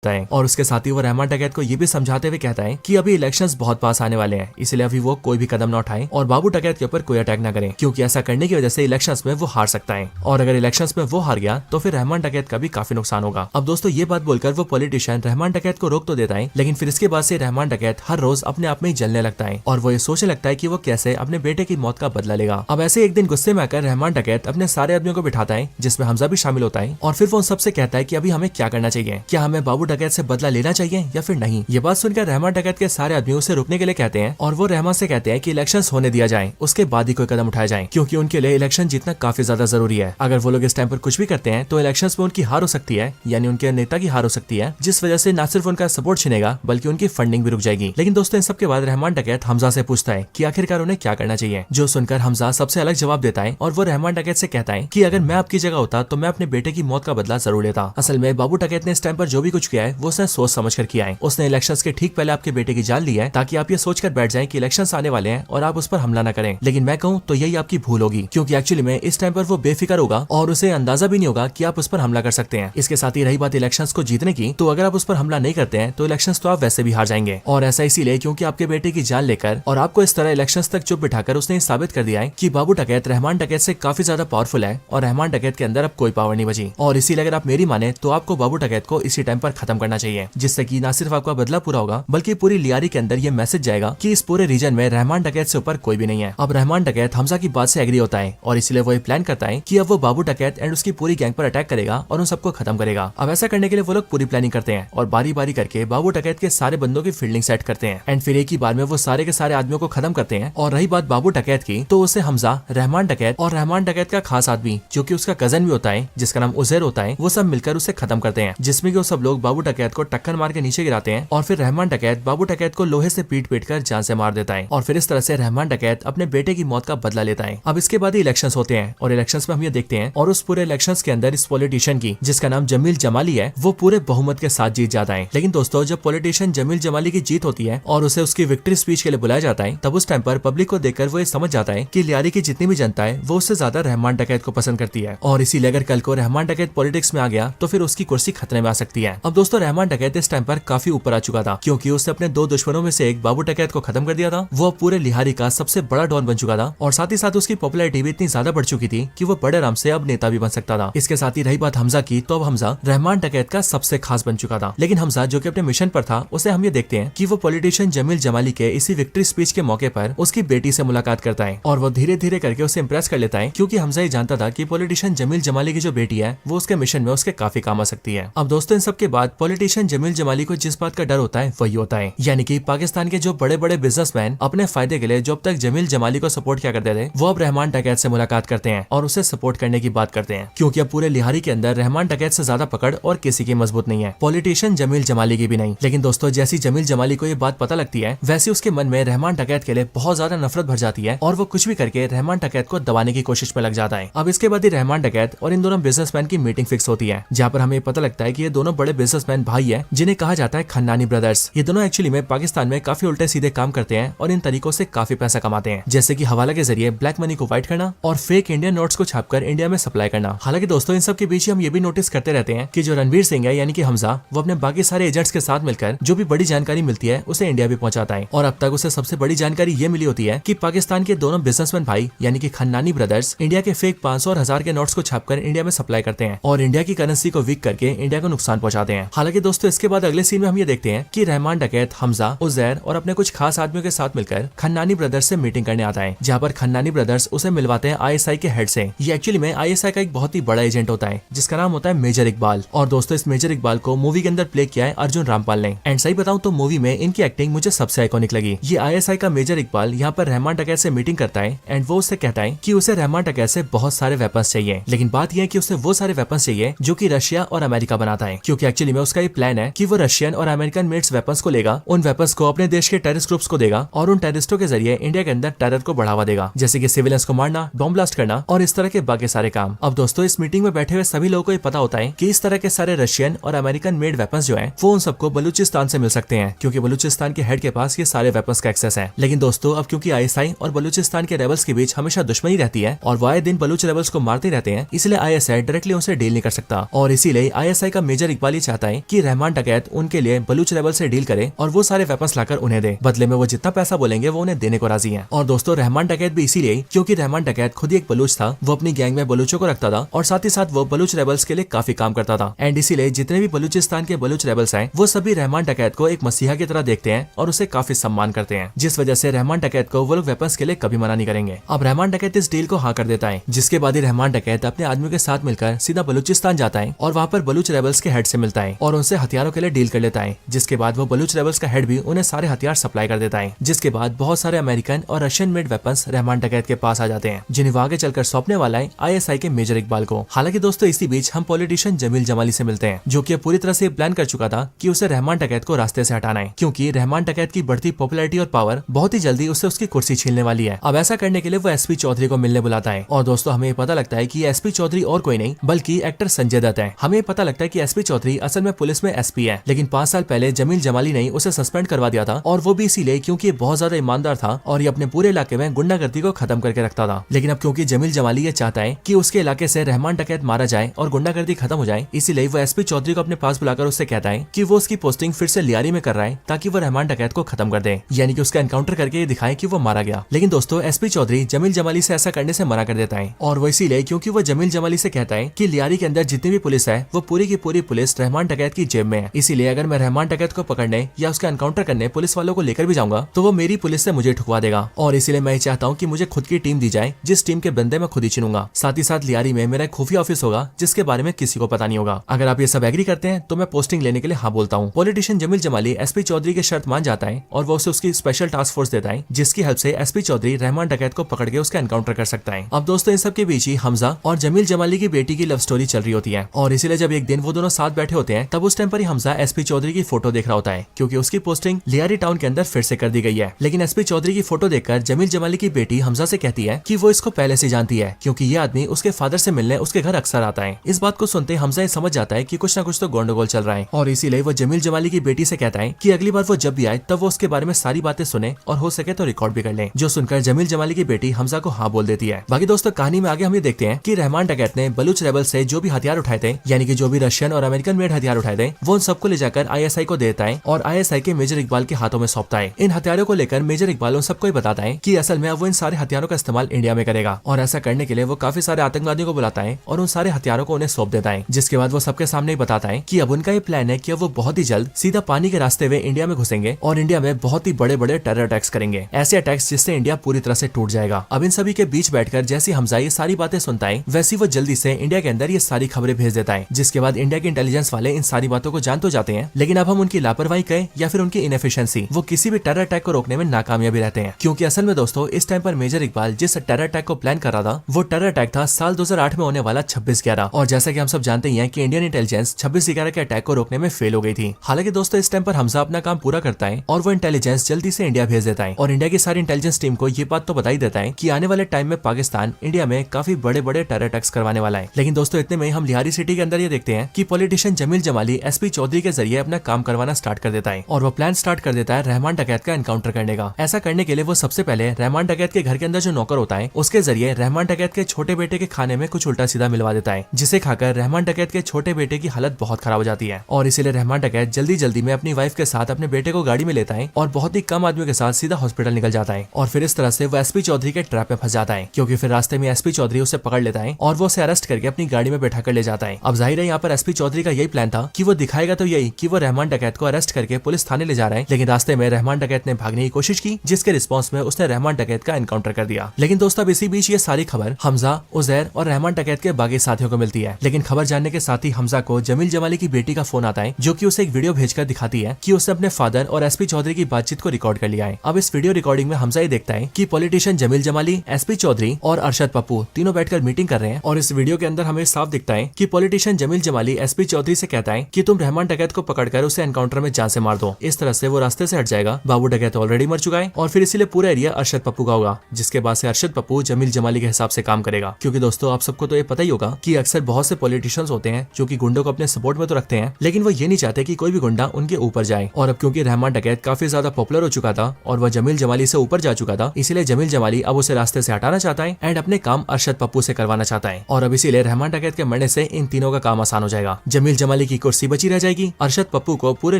है और उसके साथ ही वो रहमान डकैत को ये भी समझाते हुए कहता है कि अभी इलेक्शंस बहुत पास आने वाले हैं, इसलिए अभी वो कोई भी कदम ना उठाए और बाबू डकैत के ऊपर कोई अटैक ना करे, क्योंकि ऐसा करने की वजह से इलेक्शंस में वो हार सकता है और अगर इलेक्शंस में वो हार गया तो फिर रहमान डकैत का भी काफी नुकसान होगा। अब दोस्तों ये बात बोलकर वो पॉलिटिशियन रहमान डकैत को रोक तो देता है, लेकिन फिर इसके बाद से रहमान डकैत हर रोज अपने आप में ही जलने लगता है और वो ये सोचने लगता है कि वो कैसे अपने बेटे की मौत का बदला लेगा। अब ऐसे एक दिन गुस्से में आकर रहमान डकैत अपने सारे आदमियों को बिठाता है, जिसमें हमजा भी शामिल होता है और फिर वो उन सबसे कहता है कि अभी हमें क्या करना चाहिए, क्या हमें बाबू डकैत से बदला लेना चाहिए या फिर नहीं। ये बात सुनकर रहमान डकैत के सारे आदमी उसे रुकने के लिए कहते हैं और वो रहमान से कहते हैं कि इलेक्शंस होने दिया जाए, उसके बाद ही कोई कदम उठाया जाए, क्योंकि उनके लिए इलेक्शन जीतना काफी ज्यादा जरूरी है। अगर वो लोग इस टाइम पर कुछ भी करते हैं तो इलेक्शंस में उनकी हार हो सकती है, यानी उनके नेता की हार हो सकती है, जिस वजह से न सिर्फ उनका सपोर्ट छिनेगा बल्कि उनकी फंडिंग भी रुक जाएगी। लेकिन दोस्तों इन सबके बाद रहमान डकैत हमजा से पूछता है कि आखिरकार उन्हें क्या करना चाहिए, जो सुनकर हमजा सबसे अलग जवाब देता है और वो रहमान डकैत से कहता है कि अगर मैं आपकी जगह होता तो मैं अपने बेटे की मौत का बदला जरूर लेता। असल में बाबू डकैत ने इस टाइम पर जो भी कुछ किया है वो उसने सोच समझ कर किया है। उसने इलेक्शंस के ठीक पहले आपके बेटे की जान ली है ताकि आप ये सोचकर बैठ जाएं कि इलेक्शंस आने वाले हैं और आप उस पर हमला न करें। लेकिन मैं कहूं तो यही आपकी भूल होगी, क्योंकि एक्चुअली में इस टाइम पर वो बेफिक्र होगा और उसे अंदाजा भी नहीं होगा कि आप उस पर हमला कर सकते हैं। इसके साथ ही रही बात इलेक्शंस को जीतने की, तो अगर आप उस पर हमला नहीं करते हैं तो इलेक्शंस तो आप वैसे भी हार जाएंगे, और ऐसा इसीलिए क्योंकि आपके बेटे की जान लेकर और आपको इस तरह इलेक्शंस तक चुप बिठाकर उसने साबित कर दिया है कि बाबू डकैत रहमान डकैत से काफी ज्यादा पावरफुल है और रहमान डकैत के अंदर अब कोई पावर नहीं बची। और इसीलिए अगर आप मेरी माने तो आपको बाबू डकैत को इसी टाइम पर खत्म करना चाहिए, जिससे कि न सिर्फ आपका बदला पूरा होगा बल्कि पूरी लियारी के अंदर ये मैसेज जाएगा कि इस पूरे रीजन में रहमान डकैत से ऊपर कोई भी नहीं है। अब रहमान डकैत हमजा की बात से एग्री होता है और इसलिए वो ये प्लान करता है कि अब वो बाबू डकैत एंड उसकी पूरी गैंग पर अटैक करेगा और उन सबको खत्म करेगा। अब ऐसा करने के लिए वो लोग पूरी प्लानिंग करते हैं और बारी बारी करके बाबू डकैत के सारे बंदों की फील्डिंग सेट करते हैं एंड फिर एक ही बार में वो सारे के सारे आदमियों को खत्म करते हैं। और रही बात बाबू डकैत की, तो उसे हमजा, रहमान डकैत और रहमान डकैत का खास आदमी जो कि उसका कजन भी होता है जिसका नाम उजैर होता है, वो सब मिलकर उसे खत्म करते हैं, जिसमें कि वो सब लोग बाबू डकैत को टक्कर मार के नीचे गिराते हैं और फिर रहमान डकैत बाबू डकैत को लोहे से पीट पीट कर जान से मार देता है और फिर इस तरह से रहमान डकैत अपने बेटे की मौत का बदला लेता है। अब इसके बाद ही इलेक्शंस होते हैं और इलेक्शंस में हम ये देखते हैं और उस पूरे इलेक्शंस के अंदर इस पॉलिटिशियन की, जिसका नाम जमील जमाली है, वो पूरे बहुमत के साथ जीत जाता है। लेकिन दोस्तों जब पॉलिटिशियन जमील जमाली की जीत होती है और उसे उसकी विक्ट्री स्पीच के लिए बुलाया जाता है, तब उस टाइम पर पब्लिक को देखकर वो ये समझ जाता है कि लियारी की जितनी भी जनता है वो उससे ज्यादा रहमान डकैत को पसंद करती है और इसीलिए अगर कल को रहमान डकैत पॉलिटिक्स में आ गया तो फिर उसकी कुर्सी खतरे में आ सकती है। अब दोस्तों रहमान डकैत इस टाइम पर काफी ऊपर आ चुका था, क्योंकि उसने अपने दो दुश्मनों में से एक बाबू डकैत को खत्म कर दिया था। वो पूरे लिहारी का सबसे बड़ा डॉन बन चुका था और साथ ही साथ उसकी पॉपुलैरिटी भी इतनी ज्यादा बढ़ चुकी थी कि वो बड़े आराम से अब नेता भी बन सकता था। इसके साथ ही रही बात हमजा की, तो अब हमजा रहमान डकैत का सबसे खास बन चुका था। लेकिन हमजा जो कि अपने मिशन पर था, उसे हम ये देखते हैं कि वो पॉलिटिशियन जमील जमाली के इसी विक्ट्री स्पीच के मौके पर उसकी बेटी से मुलाकात करता है और वो धीरे धीरे करके उसे इम्प्रेस कर लेता है, क्योंकि हमजा ये जानता था कि पॉलिटिशियन जमील जमाली की जो बेटी है वो उसके मिशन में उसके काफी काम आ सकती है। अब दोस्तों इन सबके बाद पॉलिटिशियन जमील जमाली को जिस बात का डर होता है वही होता है, यानी कि पाकिस्तान के जो बड़े बड़े बिजनेसमैन अपने फायदे के लिए जो अब तक जमील जमाली को सपोर्ट किया करते थे, वो अब रहमान डकैत से मुलाकात करते हैं और उसे सपोर्ट करने की बात करते हैं, क्योंकि अब पूरे लिहारी के अंदर रहमान डकैत से ज्यादा पकड़ और किसी की मजबूत नहीं है, पॉलिटिशियन जमील जमाली की भी नहीं। लेकिन दोस्तों जैसी जमील जमाली को ये बात पता लगती है, वैसे उसके मन में रहमान डकैत के लिए बहुत ज्यादा नफरत भर जाती है और वो कुछ भी करके रहमान डकैत को दबाने की कोशिश में लग जाता है। अब इसके बाद ही रहमान डकैत और इन दोनों बिजनेसमैन की मीटिंग फिक्स होती है, जहाँ पर हमें पता लगता है कि ये दोनों बड़े बिजनेसमैन भाई है जिन्हें कहा जाता है खन्नानी ब्रदर्स। ये दोनों एक्चुअली में पाकिस्तान में काफी उल्टे सीधे काम करते हैं और इन तरीकों से काफी पैसा कमाते हैं, जैसे कि हवाला के जरिए ब्लैक मनी को व्हाइट करना और फेक इंडियन नोट्स को छापकर इंडिया में सप्लाई करना। हालांकि दोस्तों इन सब के बीच हम ये भी नोटिस करते रहते हैं कि जो रणवीर सिंह है यानी कि हमजा, वो अपने बाकी सारे एजेंट्स के साथ मिलकर जो भी बड़ी जानकारी मिलती है उसे इंडिया भी पहुंचाता है और अब तक उसे सबसे बड़ी जानकारी ये मिली होती है कि पाकिस्तान के दोनों बिजनेसमैन भाई यानी कि खन्नानी ब्रदर्स इंडिया के फेक 500 और 1000 के नोट्स को छापकर इंडिया में सप्लाई करते हैं और इंडिया की करेंसी को वीक करके इंडिया को नुकसान पहुंचाते हैं। हालांकि दोस्तों इसके बाद अगले सीन में हम ये देखते हैं कि रहमान डकैत हमजा, उजैर और अपने कुछ खास आदमियों के साथ मिलकर खन्नानी ब्रदर्स से मीटिंग करने आता है, जहाँ पर खन्नानी ब्रदर्स उसे मिलवाते हैं आईएसआई के हेड से। ये एक्चुअली में आईएसआई का एक बहुत ही बड़ा एजेंट होता है जिसका नाम होता है मेजर इकबाल। और दोस्तों इस मेजर इकबाल को मूवी के अंदर प्ले किया है अर्जुन रामपाल ने। एंड सही बताऊं तो मूवी में इनकी एक्टिंग मुझे सबसे आइकॉनिक लगी। ये आईएसआई का मेजर इकबाल यहाँ पर रहमान डकैत से मीटिंग करता है एंड वो उससे कहता है कि उसे रहमान डकैत से बहुत सारे वेपन्स चाहिए, लेकिन बात यह है कि उसे वो सारे वेपन्स चाहिए जो कि रशिया और अमेरिका बनाता है, क्योंकि एक्चुअली में उसका ये प्लान है कि वो रशियन और अमेरिकन मेड्स वेपन्स को लेगा, उन वेपन्स को अपने देश के टेररिस्ट ग्रुप्स को देगा और उन टेररिस्टों के जरिए इंडिया के अंदर टेरर को बढ़ावा देगा, जैसे कि सिविलियंस को मारना, बॉम्ब ब्लास्ट करना और इस तरह के बाकी सारे काम। अब दोस्तों इस मीटिंग में बैठे हुए सभी लोगों को ये पता होता है कि इस तरह के सारे रशियन और अमेरिकन मेड वेपन्स जो हैं वो उन सबको बलूचिस्तान से मिल सकते हैं, क्योंकि बलूचिस्तान के हेड के पास ये सारे वेपन्स का एक्सेस है। लेकिन दोस्तों अब क्योंकि आईएसआई और बलूचिस्तान के रेबल्स के बीच हमेशा दुश्मनी रहती है और वो आए दिन बलूच रेबल्स को मारते रहते हैं, इसलिए आईएसआई डायरेक्टली उनसे डील नहीं कर सकता। और इसीलिए आईएसआई का मेजर इकबाल ये चाहता है कि रहमान डकैत उनके लिए बलूच रेबल से डील करे और वो सारे वेपन्स लाकर उन्हें दे, बदले में वो जितना पैसा बोलेंगे वो उन्हें देने को राजी है। और दोस्तों रहमान डकैत भी इसीलिए क्योंकि रहमान डकैत खुद ही एक बलूच था, वो अपनी गैंग में बलूचों को रखता था और साथ ही साथ वो बलूच रेबल्स के लिए काफी काम करता था। एंड इसीलिए जितने भी बलूचिस्तान के बलूच रेबल्स हैं वो सभी रहमान डकैत को एक मसीहा की तरह देखते हैं और उसे काफी सम्मान करते हैं, जिस वजह से रहमान डकैत को वो लोग वेपन्स के लिए कभी मना नहीं करेंगे। अब रहमान डकैत इस डील को हाँ कर देता है, जिसके बाद ही रहमान डकैत अपने आदमियों के साथ मिलकर सीधा बलूचिस्तान जाता है और वहाँ पर बलूच रेबल्स के हेड से मिलता है और उनसे हथियारों के लिए डील कर लेता है, जिसके बाद वो बलूच रेबल्स का हेड भी उन्हें सारे हथियार सप्लाई कर देता है, जिसके बाद बहुत सारे अमेरिकन और रशियन मेड वेपन्स रहमान डकैत के पास आ जाते हैं, जिन्हें वो आगे चलकर सौंपने वाला है आईएसआई के मेजर इकबाल को। हालांकि दोस्तों इसी बीच हम पॉलिटिशियन जमील जमाली से मिलते हैं, जो कि पूरी तरह से प्लान कर चुका था कि उसे रहमान डकैत को रास्ते से हटाना है, क्योंकि रहमान डकैत की बढ़ती पॉपुलैरिटी और पावर बहुत ही जल्दी उससे उसकी कुर्सी छीनने वाली है। अब ऐसा करने के लिए वो एसपी चौधरी को मिलने बुलाता है और दोस्तों हमें पता लगता है कि एसपी चौधरी और कोई नहीं बल्कि एक्टर संजय दत्त है। हमें पता लगता है कि एसपी चौधरी असल में पुलिस में एसपी है, लेकिन 5 साल पहले जमील जमाली ने उसे सस्पेंड करवा दिया था और वो भी इसीलिए क्योंकि ये बहुत ज्यादा ईमानदार था और ये अपने पूरे इलाके में गुंडागर्दी को खत्म करके रखता था। लेकिन अब क्योंकि जमील जमाली ये चाहता है कि उसके इलाके से रहमान डकैत मारा जाए और गुंडागर्दी खत्म हो जाए, इसीलिए वो एसपी चौधरी को अपने पास बुलाकर उससे कहता है कि वो उसकी पोस्टिंग फिर से लियारी में कर रहा है ताकि वो रहमान डकैत को खत्म कर दे, यानी कि उसका एनकाउंटर करके ये दिखाए कि वो मारा गया। लेकिन दोस्तों एसपी चौधरी जमील जमाली से ऐसा करने से मना कर देता है और वो इसीलिए क्योंकि वो जमील जमाली से कहता है कि लियारी के अंदर जितनी भी पुलिस है वो पूरी की पूरी पुलिस रहमान डकैत की जेब में है, इसीलिए अगर मैं रहमान डकैत को पकड़ने या उसका एनकाउंटर करने पुलिस वालों को लेकर भी जाऊंगा तो वो मेरी पुलिस से मुझे ठुकवा देगा और इसीलिए मैं चाहता हूँ कि मुझे खुद की टीम दी जाए जिस टीम के बंदे मैं खुद ही चुनूंगा। साथ ही साथ लियारी में मेरा एक खुफिया ऑफिस होगा जिसके बारे में किसी को पता नहीं होगा। अगर आप ये सब एग्री करते हैं तो मैं पोस्टिंग लेने के लिए हाँ बोलता हूँ। पॉलिटिशियन जमील जमाली एसपी चौधरी की शर्त मान जाता है और वो उसे उसकी स्पेशल टास्क फोर्स देता है, जिसकी हेल्प से एसपी चौधरी रहमान डकैत को पकड़ के उसका एनकाउंटर कर सकता है। अब दोस्तों इन सब के बीच ही हमजा और जमील जमाली की बेटी की लव स्टोरी चल रही होती है और इसीलिए जब एक दिन वो दोनों साथ बैठे होते हैं तब उस टाइम पर ही हमजा एसपी चौधरी की फोटो देख रहा होता है, क्योंकि उसकी पोस्टिंग लियारी टाउन के अंदर फिर से कर दी गई है। लेकिन एसपी चौधरी की फोटो देखकर जमील जमाली की बेटी हमजा से कहती है कि वो इसको पहले से जानती है, क्योंकि ये आदमी उसके फादर से मिलने उसके घर अक्सर आता है। इस बात को सुनते हमजा ये समझ जाता है कि कुछ ना कुछ तो गंडगोल चल रहा है और इसीलिए वो जमील जमाली की बेटी से कहता है कि अगली बार वो जब भी आए तब वो उसके बारे में सारी बातें सुने और हो सके तो रिकॉर्ड भी कर ले, जो सुनकर जमील जमाली की बेटी हमजा को हाँ बोल देती है। बाकी दोस्तों कहानी में आगे हम ये देखते हैं कि रहमान डकैत ने बलूच रेबल से जो भी हथियार उठाए थे, यानी कि जो भी रशियन और अमेरिकन मेड हथियार उठाए थे, वो उन सबको ले जाकर आईएसआई को देता है और आईएसआई के मेजर इकबाल के हाथों में सौंपता है। इन हथियारों को लेकर मेजर इकबाल उन सबको बताता है कि असल में वो इन सारे हथियारों का इस्तेमाल इंडिया में करेगा और ऐसा करने के लिए वो काफी सारे आतंकवादियों को बुलाता है और उन सारे हथियारों को उन्हें सौंप देता है, जिसके बाद वो सबके सामने ही बताता है कि अब उनका ये प्लान है कि अब वो बहुत ही जल्द सीधा पानी के रास्ते हुए इंडिया में घुसेंगे और इंडिया में बहुत ही बड़े बड़े टेरर अटैक्स करेंगे, ऐसे अटैक्स जिससे इंडिया पूरी तरह से टूट जाएगा। अब इन सभी के बीच बैठकर जैसी हमजा ये सारी बातें सुनता है वैसी वो जल्दी से इंडिया के अंदर ये सारी खबरें भेज देता है, जिसके बाद इंडिया के इंटेलिजेंस वाले इन सारी बातों को जान तो जाते हैं, लेकिन अब हम उनकी लापरवाही कहें या फिर उनकी इनएफिशिएंसी, वो किसी भी टेरर अटैक को रोकने में नाकामयाबी रहते हैं। क्योंकि असल में दोस्तों इस टाइम पर मेजर इकबाल जिस टेरर अटैक को प्लान कर रहा था वो टेरर अटैक था साल 2008 में होने वाला 26/11, और जैसा कि हम सब जानते ही हैं कि इंडियन इंटेलिजेंस 26/11 के अटैक को रोकने में फेल हो गई थी। हालांकि दोस्तों इस टाइम पर हमजा अपना काम पूरा करता है और वो इंटेलिजेंस जल्दी से इंडिया भेज देता है और इंडिया की सारी इंटेलिजेंस टीम को ये बात तो बता ही देता है कि आने वाले टाइम में पाकिस्तान इंडिया में काफी बड़े बड़े टेरर अटैक्स करवाने वाला है। लेकिन दोस्तों इतने में हम लिहारी सिटी के अंदर ये देखते हैं कि पॉलिटिशियन जमील जमाली एसपी चौधरी के जरिए अपना काम करवाना स्टार्ट कर देता है और वो प्लान स्टार्ट कर देता है रहमान डकैत का एनकाउंटर करने का। ऐसा करने के लिए वो सबसे पहले रहमान डकैत के घर के अंदर जो नौकर होता है उसके जरिए रहमान डकैत के छोटे बेटे के खाने में कुछ उल्टा सीधा मिलवा देता है, जिसे खाकर रहमान डकैत के छोटे बेटे की हालत बहुत खराब हो जाती है और इसीलिए रहमान डकैत जल्दी जल्दी में अपनी वाइफ के साथ अपने बेटे को गाड़ी में लेता है और बहुत ही कम आदमियों के साथ सीधा हॉस्पिटल निकल जाता है और फिर इस तरह से वो एसपी चौधरी के ट्रैप में फंस जाता है, क्योंकि फिर रास्ते में एसपी चौधरी उसे पकड़ लेता है और वो उसे अरेस्ट करके अपनी गाड़ी में बैठा कर ले जाता है। अब जाहिर है यहाँ पर एसपी चौधरी का यही प्लान था था कि वो दिखाएगा तो यही कि वो रहमान डकैत को अरेस्ट करके पुलिस थाने ले जा रहा है, लेकिन रास्ते में रहमान डकैत ने भागने की कोशिश की, जिसके रिस्पॉन्स में उसने रहमान डकैत का एनकाउंटर कर दिया। लेकिन दोस्तों अब इसी बीच ये सारी खबर हमजा, उजैर और रहमान डकैत के बाकी साथियों को मिलती है। लेकिन खबर जानने के साथ ही हमजा को जमील जमाली की बेटी का फोन आता है, जो कि उसे एक वीडियो भेजकर दिखाती है कि उसने अपने फादर और एसपी चौधरी की बातचीत को रिकॉर्ड कर लिया है। अब इस वीडियो रिकॉर्डिंग में हमजा ये देखता है कि पॉलिटिशियन जमील जमाली, एसपी चौधरी और अरशद पप्पू तीनों बैठकर मीटिंग कर रहे हैं। और इस वीडियो के अंदर हमें साफ दिखता है कि पॉलिटिशियन जमील जमाली एसपी चौधरी से कहता है कि तुम रहमान डकैत को पकड़कर उसे एनकाउंटर में जान से मार दो। इस तरह से वो रास्ते से हट जाएगा। बाबू डकैत ऑलरेडी मर चुका है और फिर इसीलिए पूरा एरिया अरशद पप्पू का होगा, जिसके बाद से अरशद पप्पू जमील जमाली के हिसाब से काम करेगा। क्योंकि दोस्तों आप सबको तो ये पता ही होगा कि अक्सर बहुत से पॉलिटिशियंस होते हैं जो कि गुंडों को अपने सपोर्ट में तो रखते हैं, लेकिन वो ये नहीं चाहते कि कोई भी गुंडा उनके ऊपर जाए। और अब क्योंकि रहमान डकैत काफी ज्यादा पॉपुलर हो चुका था और वह जमील जमाली से ऊपर जा चुका था, इसीलिए जमील जमाली अब उसे रास्ते से हटाना चाहता है एंड अपने काम अरशद पप्पू से करवाना चाहता है। और अब इसीलिए रहमान डकैत के मरने से इन तीनों का काम आसान हो जाएगा। जमील जमाली की कुर्सी बची रह जाएगी, अरशद पप्पू को पूरे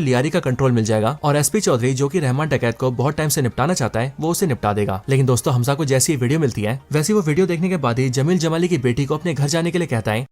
लियारी का कंट्रोल मिल जाएगा और एसपी चौधरी जो कि रहमान डकैत को बहुत टाइम से निपटाना चाहता है वो उसे निपटा देगा। लेकिन दोस्तों हमजा को जैसी वीडियो मिलती है वैसी वो वीडियो देखने के बाद ही जमील जमाली की बेटी को अपने घर जाने के लिए कहता है।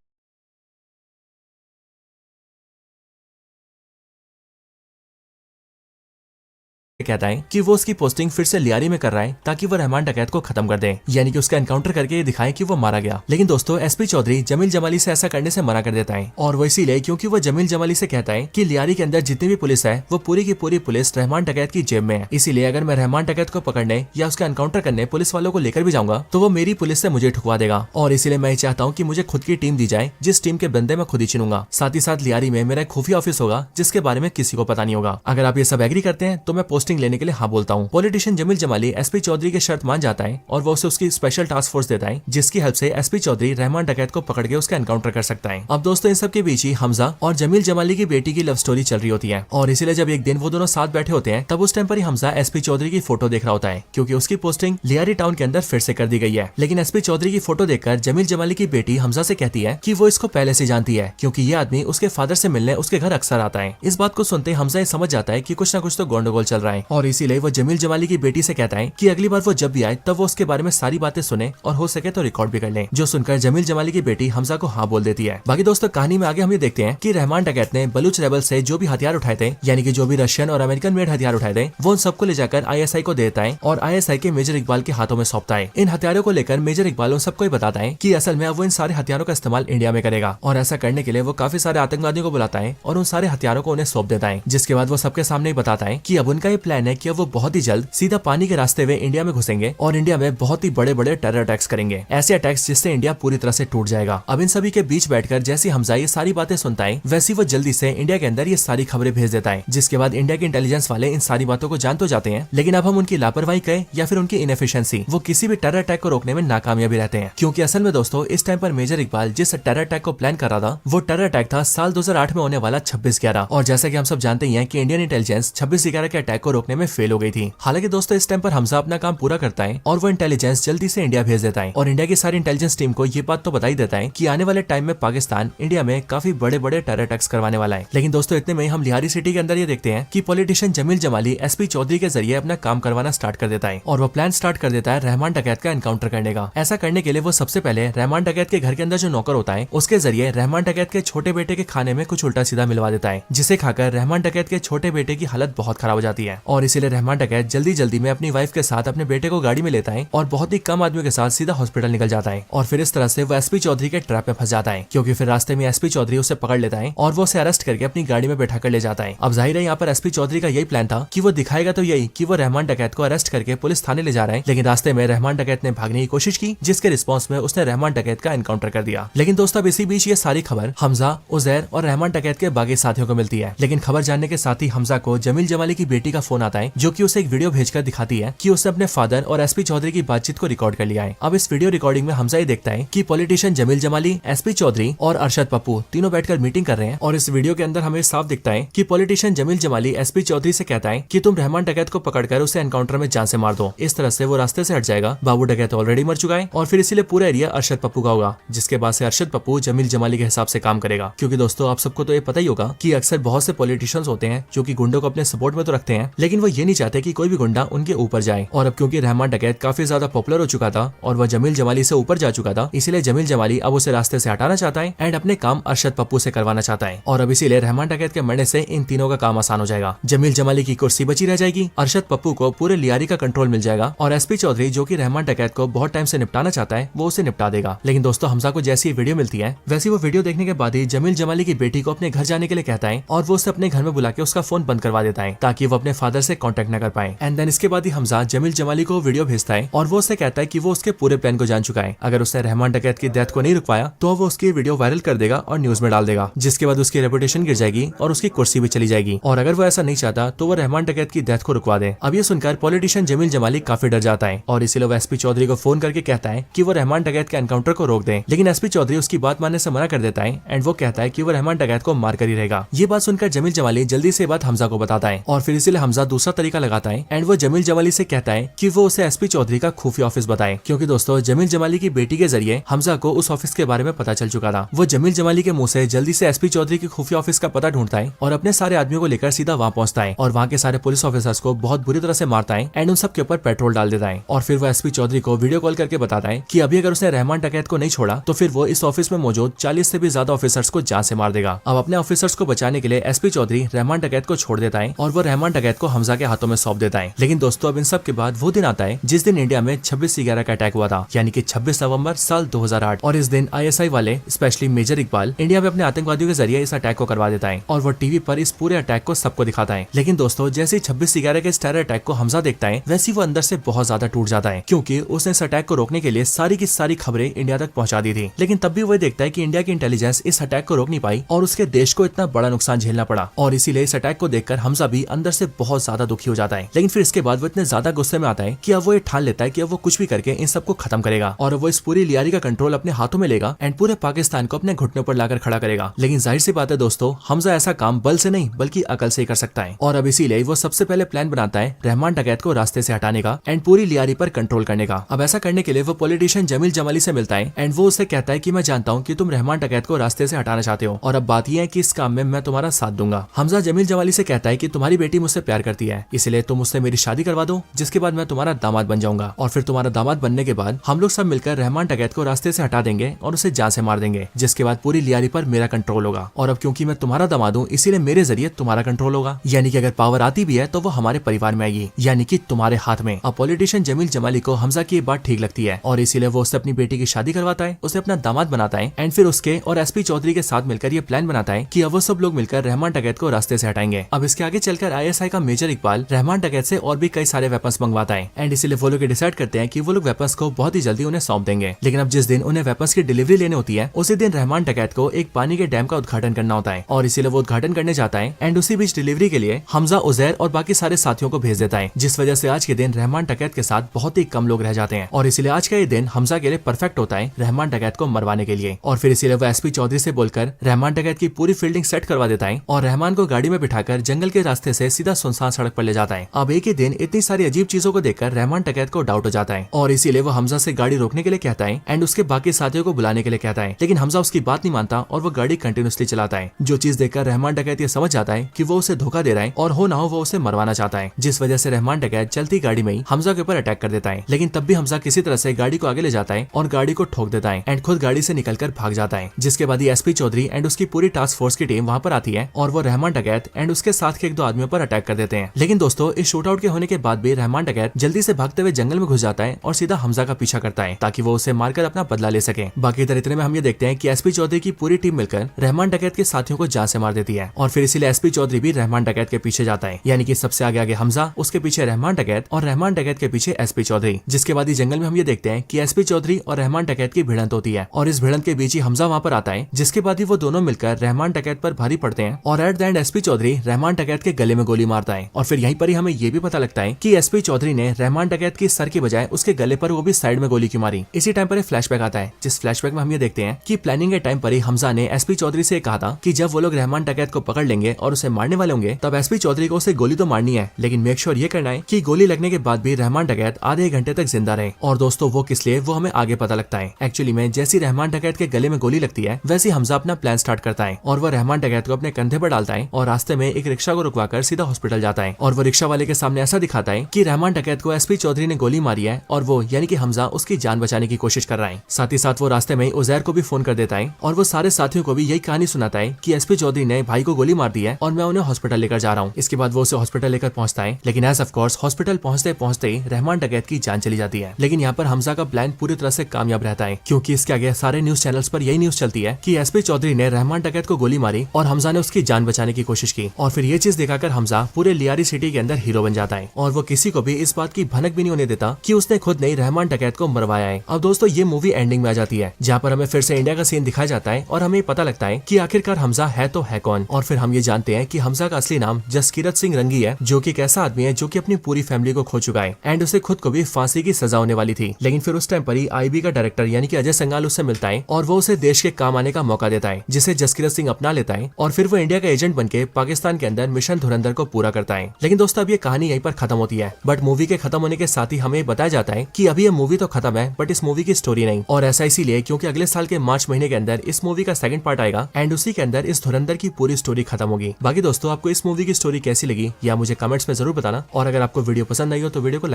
कहता है कि वो उसकी पोस्टिंग फिर से लियारी में कर रहा है ताकि वो रहमान डकैत को खत्म कर दे, यानी कि उसका एनकाउंटर करके ये दिखाए कि वो मारा गया। लेकिन दोस्तों एसपी चौधरी जमील जमाली से ऐसा करने से मना कर देता है और वो इसीलिए क्योंकि वो जमील जमाली से कहता है कि लियारी के अंदर जितनी भी पुलिस है वो पूरी की पूरी पुलिस रहमान डकैत की जेब में है, इसीलिए अगर मैं रहमान डकैत को पकड़ने या उसका एनकाउंटर करने पुलिस वालों को लेकर भी जाऊंगा तो वो मेरी पुलिस से मुझे ठुकवा देगा। और इसीलिए मैं चाहता हूँ कि मुझे खुद की टीम दी जाए, जिस टीम के बंदे मैं खुद ही चुनूंगा। साथ ही साथ लियारी में मेरा एक खुफिया ऑफिस होगा जिसके बारे में किसी को पता नहीं होगा। अगर आप ये सब एग्री करते हैं तो मैं पोस्टिंग लेने के लिए हाँ बोलता हूँ। पॉलिटिशियन जमील जमाली एसपी चौधरी की शर्त मान जाता है और वो उसे उसकी स्पेशल टास्क फोर्स देता है, जिसकी हेल्प से एसपी चौधरी रहमान डकैत को पकड़ के उसका एनकाउंटर कर सकता है। अब दोस्तों इन सब के बीच ही हमजा और जमील जमाली की बेटी की लव स्टोरी चल रही होती है और इसीलिए जब एक दिन वो दोनों साथ बैठे होते हैं तब उस टाइम पर ही हमजा एसपी चौधरी की फोटो देख रहा होता है, क्योंकि उसकी पोस्टिंग लियारी टाउन के अंदर फिर से कर दी गई है। लेकिन एसपी चौधरी की फोटो देखकर जमील जमाली की बेटी हमजा से कहती है कि वो इसको पहले से जानती है, क्योंकि ये आदमी उसके फादर से मिलने उसके घर अक्सर आता है। इस बात को सुनते हमजा ये समझ जाता है कि कुछ ना कुछ तो गंडगोल चल रहा है और इसीलिए वो जमील जमाली की बेटी से कहता है कि अगली बार वो जब भी आए तब वो उसके बारे में सारी बातें सुने और हो सके तो रिकॉर्ड भी कर ले। जो सुनकर जमील जमाली की बेटी हमजा को हाँ बोल देती है। बाकी दोस्तों कहानी में आगे हम ये देखते हैं कि रहमान डकैत ने बलूच रेबल से जो भी हथियार उठाए थे, यानी कि जो भी रशियन और अमेरिकन मेड हथियार उठाए थे, वो उन सबको ले जाकर आईएसआई को देता है और आईएसआई के मेजर इकबाल के हाथों में सौंपता है। इन हथियारों को लेकर मेजर इकबाल उन सबको बताता है कि असल में अब वो इन सारे हथियारों का इस्तेमाल इंडिया में करेगा और ऐसा करने के लिए वो काफी सारे आतंकवादियों को बुलाता है और उन सारे हथियारों को उन्हें सौंप देता है। जिसके बाद वो सबके सामने बताता है कि अब उनका ये प्लान है कि वो बहुत ही जल्द सीधा पानी के रास्ते हुए इंडिया में घुसेंगे और इंडिया में बहुत ही बड़े बड़े टेरर अटैक्स करेंगे, ऐसे अटैक्स जिससे इंडिया पूरी तरह से टूट जाएगा। अब इन सभी के बीच बैठकर जैसी हमजा ये सारी बातें सुनता है वैसी वो जल्दी से इंडिया के अंदर ये सारी खबरें भेज देता है, जिसके बाद इंडिया के इंटेलिजेंस वाले इन सारी बातों को जान तो जाते हैं, लेकिन अब हम उनकी लापरवाही कहें या फिर उनकी इनएफिशिएंसी, वो किसी भी टेरर अटैक को रोकने में नाकामयाबी रहते हैं। क्योंकि असल में दोस्तों इस टाइम पर मेजर इकबाल जिस टेरर अटैक को प्लान कर रहा था वो टेरर अटैक था साल 2008 में होने वाला 26/11, और जैसा कि हम सब जानते हैं कि इंडियन इंटेलिजेंस 26/11 के अटैक को रोकने में फेल हो गई थी। हालांकि दोस्तों इस टाइम पर हमजा अपना काम पूरा करता है और वो इंटेलिजेंस जल्दी से इंडिया भेज देता है और इंडिया की सारी इंटेलिजेंस टीम को ये बात तो बता ही देता है कि आने वाले टाइम में पाकिस्तान इंडिया में काफी बड़े बड़े टेरर अटैक्स करवाने वाला है। लेकिन दोस्तों इतने में हम लिहारी सिटी के अंदर ये देखते हैं कि पॉलिटिशियन जमील जमाली एसपी चौधरी के जरिए अपना काम करवाना स्टार्ट कर देता है और वो प्लान स्टार्ट कर देता है रहमान डकैत का एनकाउंटर करने का। ऐसा करने के लिए वो सबसे पहले रहमान डकैत के घर के अंदर जो नौकर होता है उसके जरिए रहमान डकैत के छोटे बेटे के खाने में कुछ उल्टा सीधा मिलवा देता है, जिसे खाकर रहमान डकैत के छोटे बेटे की हालत बहुत खराब हो जाती है और इसीलिए रहमान डकैत जल्दी जल्दी में अपनी वाइफ के साथ अपने बेटे को गाड़ी में लेता है और बहुत ही कम आदमियों के साथ सीधा हॉस्पिटल निकल जाता है और फिर इस तरह से वो एसपी चौधरी के ट्रैप में फंस जाता है, क्योंकि फिर रास्ते में एसपी चौधरी उसे पकड़ लेता है और वो उसे अरेस्ट करके अपनी गाड़ी में बैठा कर ले जाता है। अब जाहिर है यहाँ पर एसपी चौधरी का यही प्लान था कि वो दिखाएगा तो यही कि वो रहमान डकैत को अरेस्ट करके पुलिस थाने ले जा रहा है, लेकिन रास्ते में रहमान डकैत ने भागने की कोशिश की, जिसके रिस्पॉन्स में उसने रहमान डकैत का एनकाउंटर कर दिया। लेकिन दोस्तों अब इसी बीच ये सारी खबर हमजा, उजैर और रहमान डकैत के बाकी साथियों को मिलती है। लेकिन खबर जानने के साथ ही हमजा को जमील जमाली की बेटी का फोन आता है, जो कि उसे एक वीडियो भेजकर दिखाती है कि उसने अपने फादर और एसपी चौधरी की बातचीत को रिकॉर्ड कर लिया है। अब इस वीडियो रिकॉर्डिंग में हमजा ये देखता है कि पॉलिटिशियन जमील जमाली, एसपी चौधरी और अरशद पप्पू तीनों बैठकर मीटिंग कर रहे हैं और इस वीडियो के अंदर हमें साफ दिखता है कि पॉलिटिशियन जमील जमाली एसपी चौधरी से कहता है कि तुम रहमान डकैत को पकड़कर उसे एनकाउंटर में जान से मार दो। इस तरह से वो रास्ते से हट जाएगा। बाबू डकैत ऑलरेडी मर चुका है और फिर इसीलिए पूरा एरिया अरशद पप्पू का होगा, जिसके बाद से अरशद पप्पू जमील जमाली के हिसाब से काम करेगा। क्योंकि दोस्तों आप सबको तो ये पता ही होगा कि अक्सर बहुत से पॉलिटिशियंस होते हैं जो कि गुंडों को अपने सपोर्ट में तो रखते हैं, लेकिन वो ये नहीं चाहते कि कोई भी गुंडा उनके ऊपर जाए। और अब क्योंकि रहमान डकैत काफी ज्यादा पॉपुलर हो चुका था और वह जमील जमाली से ऊपर जा चुका था, इसीलिए जमील जमाली अब उसे रास्ते से हटाना चाहता है एंड अपने काम अरशद पप्पू से करवाना चाहता है। और अब इसीलिए रहमान डकैत के मरने से इन तीनों का काम आसान हो जाएगा। जमील जमाली की कुर्सी बची रह जाएगी, अरशद पप्पू को पूरे लियारी का कंट्रोल मिल जाएगा और एसपी चौधरी जो कि रहमान डकैत को बहुत टाइम से निपटाना चाहता है वो उसे निपटा देगा। लेकिन दोस्तों हमजा को जैसी वीडियो मिलती है वैसी वो वीडियो देखने के बाद ही जमील जमाली की बेटी को अपने घर जाने के लिए कहता है और वो उसे अपने घर में बुला के उसका फोन बंद करवा देता है ताकि वो अपने फादर से कांटेक्ट न कर पाए। एंड देन इसके बाद ही हमजा जमील जमाली को वीडियो भेजता है और वो उससे कहता है कि वो उसके पूरे प्लान को जान चुका है। अगर उसने रहमान डकैत की डेथ को नहीं रुकवाया तो वो उसकी वीडियो वायरल कर देगा और न्यूज में डाल देगा, जिसके बाद उसकी रेपुटेशन गिर जाएगी और उसकी कुर्सी भी चली जाएगी। और अगर वो ऐसा नहीं चाहता तो वो रहमान डकैत की डेथ को रुकवा दे। अब ये सुनकर पॉलिटिशियन जमील जमाली काफी डर जाता है और इसीलिए वो एसपी चौधरी को फोन करके कहता है कि वो रहमान डकैत के एनकाउंटर को रोक दे। लेकिन एसपी चौधरी उसकी बात मानने से मना कर देता है एंड वो कहता है कि वो रहमान डकैत को मार कर ही रहेगा। ये बात सुनकर जमील जमाली जल्दी से बात हमजा को बताता है और फिर इसीलिए हमजा दूसरा तरीका लगाता है एंड वो जमील जमाली से कहता है कि वो उसे एसपी चौधरी का खुफिया ऑफिस बताए, क्योंकि दोस्तों जमील जमाली की बेटी के जरिए हमजा को उस ऑफिस के बारे में पता चल चुका था। वो जमील जमाली के मुंह से जल्दी से एसपी चौधरी की खुफिया ऑफिस का पता ढूंढता है और अपने सारे आदमियों को लेकर सीधा वहां पहुंचता है और वहां के सारे पुलिस ऑफिसर्स को बहुत बुरी तरह से मारता है एंड उन सब के ऊपर पेट्रोल डाल देता है। और फिर वो एसपी चौधरी को वीडियो कॉल करके बताता है कि अभी अगर उसने रहमान डकैत को नहीं छोड़ा तो फिर वो इस ऑफिस में मौजूद 40 से भी ज्यादा ऑफिसर्स को जान से मार देगा। अब अपने ऑफिसर्स को बचाने के लिए एसपी चौधरी रहमान डकैत को छोड़ देता है और वो रहमान डकैत को हमजा के हाथों में सौंप देता है। लेकिन दोस्तों अब इन सब के बाद वो दिन आता है जिस दिन इंडिया में 26/11 का अटैक हुआ था, यानी कि 26 नवंबर साल 2008। और इस दिन आईएसआई वाले स्पेशली मेजर इकबाल इंडिया में अपने आतंकवादियों के जरिए इस अटैक को करवा देता है और वो टीवी पर इस पूरे अटैक को सबको दिखाता है। लेकिन दोस्तों जैसे 26/11 के टेरर अटैक को हमजा देखता है वैसे वो अंदर से बहुत ज्यादा टूट जाता है, क्योंकि उसने इस अटैक को रोकने के लिए सारी की सारी खबरें इंडिया तक पहुंचा दी थी। लेकिन तब भी वो देखता है कि इंडिया की इंटेलिजेंस इस अटैक को रोक नहीं पाई और उसके देश को इतना बड़ा नुकसान झेलना पड़ा। और इसीलिए इस अटैक को देखकर हमजा भी अंदर से बहुत ज्यादा दुखी हो जाता है। लेकिन फिर इसके बाद वो इतने ज्यादा गुस्से में आता है कि अब वो ये ठान लेता है कि अब वो कुछ भी करके इन सबको खत्म करेगा और वो इस पूरी लियारी का कंट्रोल अपने हाथों में लेगा एंड पूरे पाकिस्तान को अपने घुटनों पर लाकर खड़ा करेगा। लेकिन जाहिर सी बात है दोस्तों हमजा ऐसा काम बल से नहीं बल्कि अकल से ही कर सकता है। और अब इसीलिए वो सबसे पहले प्लान बनाता है रहमान डकैत को रास्ते से हटाने का एंड पूरी लियारी पर कंट्रोल करने का। अब ऐसा करने के लिए वो पॉलिटिशियन जमील जमाली से मिलता है एंड वो उसे कहता है कि मैं जानता हूँ कि तुम रहमान डकैत को रास्ते से हटाना चाहते हो और अब बात यह है कि इस काम में मैं तुम्हारा साथ दूंगा। हमजा जमील जमाली से कहता है कि तुम्हारी बेटी मुझसे प्यार करती है, इसलिए तुम मुझसे मेरी शादी करवा दो, जिसके बाद मैं तुम्हारा दामाद बन जाऊंगा और फिर तुम्हारा दामाद बनने के बाद हम लोग सब मिलकर रहमान डकैत को रास्ते से हटा देंगे और उसे जान से मार देंगे, जिसके बाद पूरी लियारी पर मेरा कंट्रोल होगा। और अब क्योंकि मैं तुम्हारा दामाद हूँ इसीलिए मेरे जरिए तुम्हारा कंट्रोल होगा, यानी कि अगर पावर आती भी है तो वो हमारे परिवार में आएगी, यानी कि तुम्हारे हाथ में। अब पॉलिटिशियन जमील जमाली को हमजा की बात ठीक लगती है और इसीलिए वो उससे अपनी बेटी की शादी करवाता है, उसे अपना दामाद बनाता है एंड फिर उसके और एसपी चौधरी के साथ मिलकर ये प्लान बनाता है कि अब वो सब लोग मिलकर रहमान डकैत को रास्ते से हटाएंगे। अब इसके आगे चलकर आईएसआई का मेजर इकबाल रहमान डकैत से और भी कई सारे वेपन्स मंगवाता है एंड इसीलिए वो लोग डिसाइड करते हैं कि वो लोग वेपन्स को बहुत ही जल्दी उन्हें सौंप देंगे। लेकिन अब जिस दिन उन्हें वेपन्स की डिलीवरी लेनी होती है उसी दिन रहमान डकैत को एक पानी के डैम का उद्घाटन करना होता है और इसीलिए वो उद्घाटन करने जाता है एंड उसी बीच डिलीवरी के लिए हमजा, उजैर और बाकी सारे साथियों को भेज देता है, जिस वजह से आज के दिन रहमान डकैत के साथ बहुत ही कम लोग रह जाते हैं और इसीलिए आज का ये दिन हमजा के लिए परफेक्ट होता है रहमान डकैत को मरवाने के लिए। और फिर इसीलिए वो एसपी चौधरी से बोलकर रहमान डकैत की पूरी फील्डिंग सेट करवा देता है और रहमान को गाड़ी में बिठाकर जंगल के रास्ते से सीधा सुनसान सड़क पर ले जाता है। अब एक ही दिन इतनी सारी अजीब चीजों को देखकर रहमान डकैत को डाउट हो जाता है और इसीलिए वो हमजा से गाड़ी रोकने के लिए कहता है एंड उसके बाकी साथियों को बुलाने के लिए कहता है। लेकिन हमजा उसकी बात नहीं मानता और वो गाड़ी कंटिन्यूसली चलाता है, जो चीज देखकर रहमान डकैत ये समझ जाता है कि वो उसे धोखा दे रहा है और हो ना हो वो उसे मरवाना चाहता है, जिस वजह से रहमान डकैत चलती गाड़ी में ही हमजा के ऊपर अटैक कर देता है। लेकिन तब भी हमजा किसी तरह से गाड़ी को आगे ले जाता है और गाड़ी को ठोक देता है एंड खुद गाड़ी से निकलकर भाग जाता है, जिसके बाद एसपी चौधरी एंड उसकी पूरी टास्क फोर्स की टीम वहाँ पर आती है और वो रहमान डकैत एंड उसके साथ के 1-2 आदमियों पर अटैक कर देते हैं। लेकिन दोस्तों इस शूट आउट के होने के बाद भी रहमान डकैत जल्दी से भागते हुए जंगल में घुस जाता है और सीधा हमजा का पीछा करता है ताकि वो उसे मारकर अपना बदला ले सके। बाकी इधर इतने में हम ये देखते हैं कि एसपी चौधरी की पूरी टीम मिलकर रहमान डकैत के साथियों को जान से मार देती है और फिर इसीलिए एसपी चौधरी भी रहमान डकैत के पीछे जाता है, यानी कि सबसे आगे आगे हमजा, उसके पीछे रहमान डकैत और रहमान डकैत के पीछे एसपी चौधरी। जिसके बाद जंगल में हम ये देखते हैं कि एसपी चौधरी और रहमान डकैत की भिड़ंत होती है और इस भिड़ंत के बीच ही हमजा वहाँ पर आता है, जिसके बाद ही वो दोनों मिलकर रहमान डकैत पर भारी पड़ते हैं और at the end SP Chaudhary Rahman डकैत के गले में गोली मारता है। और फिर यहीं पर ही हमें ये भी पता लगता है कि एसपी चौधरी ने रहमान डकैत की सर की बजाय उसके गले पर वो भी साइड में गोली क्यों मारी। इसी टाइम पर फ्लैशबैक आता है, जिस फ्लैशबैक में हम ये देखते हैं कि प्लानिंग के टाइम पर ही हमजा ने एसपी चौधरी से कहा था कि जब वो लोग रहमान डकैत को पकड़ लेंगे और उसे मारने वाले होंगे तब एसपी चौधरी को उसे गोली तो मारनी है, लेकिन मेक श्योर ये करना है कि गोली लगने के बाद भी रहमान डकैत आधे घंटे तक जिंदा रहे। और दोस्तों वो किस लिए वो हमें आगे पता लगता है। एक्चुअली में जैसी रहमान डकैत के गले में गोली लगती है वैसे हमजा अपना प्लान स्टार्ट करता है और वो रहमान डकैत को अपने कंधे पर डालता है और रास्ते में एक रिक्शा को रुकवाकर सीधा हॉस्पिटल जाता है। आता है और वो रिक्शा वाले के सामने ऐसा दिखाता है कि रहमान डकैत को एसपी चौधरी ने गोली मारी है और वो यानी कि हमजा उसकी जान बचाने की कोशिश कर रहा है। साथ ही साथ वो रास्ते में उजैर को भी फोन कर देता है और वो सारे साथियों को भी यही कहानी सुनाता है कि एसपी चौधरी ने भाई को गोली मार दी है और मैं उन्हें हॉस्पिटल लेकर जा रहा हूँ। इसके बाद वो उसे हॉस्पिटल लेकर पहुंचता है, लेकिन एज ऑफ कोर्स हॉस्पिटल पहुंचते पहुंचते रहमान डकैत की जान चली जाती है। लेकिन यहाँ पर हमजा का प्लान पूरी तरह से कामयाब रहता है, क्योंकि इसके आगे सारे न्यूज चैनल्स पर यही न्यूज चलती है कि एसपी चौधरी ने रहमान डकैत को गोली मारी और हमजा ने उसकी जान बचाने की कोशिश की। और फिर ये चीज दिखाकर हमजा पूरे लियारी सिटी के अंदर हीरो बन जाता है और वो किसी को भी इस बात की भनक भी नहीं होने देता कि उसने खुद ने रहमान डकैत को मरवाया है। अब दोस्तों ये मूवी एंडिंग में आ जाती है, जहाँ पर हमें फिर से इंडिया का सीन दिखाया जाता है और हमें पता लगता है कि आखिरकार हमजा है तो है कौन। और फिर हम ये जानते हैं कि हमजा का असली नाम जसकीरत सिंह रंगी है, जो कि एक ऐसा आदमी है जो कि अपनी पूरी फैमिली को खो चुका है एंड उसे खुद को भी फांसी की सजा होने वाली थी। लेकिन फिर उस टाइम पर ही आईबी का डायरेक्टर यानी कि अजय संगाल उससे मिलता है और वो उसे देश के काम आने का मौका देता है, जिसे जसकीरत सिंह अपना लेता है और फिर वो इंडिया का एजेंट बनके पाकिस्तान के अंदर मिशन धुरंधर को पूरा करता है। लेकिन दोस्तों अब ये कहानी यहीं पर खत्म होती है, बट मूवी के खत्म होने के साथ ही हमें बताया जाता है कि अभी ये मूवी तो खत्म है बट इस मूवी की स्टोरी नहीं। और ऐसा इसीलिए क्योंकि अगले साल के मार्च महीने के अंदर इस मूवी का सेकंड पार्ट आएगा एंड उसी के अंदर इस धुरंधर की पूरी स्टोरी खत्म होगी। बाकी दोस्तों आपको इस मूवी की स्टोरी कैसी लगी या मुझे कमेंट्स में जरूर बताना, और अगर आपको वीडियो पसंद आई हो तो वीडियो को लाइक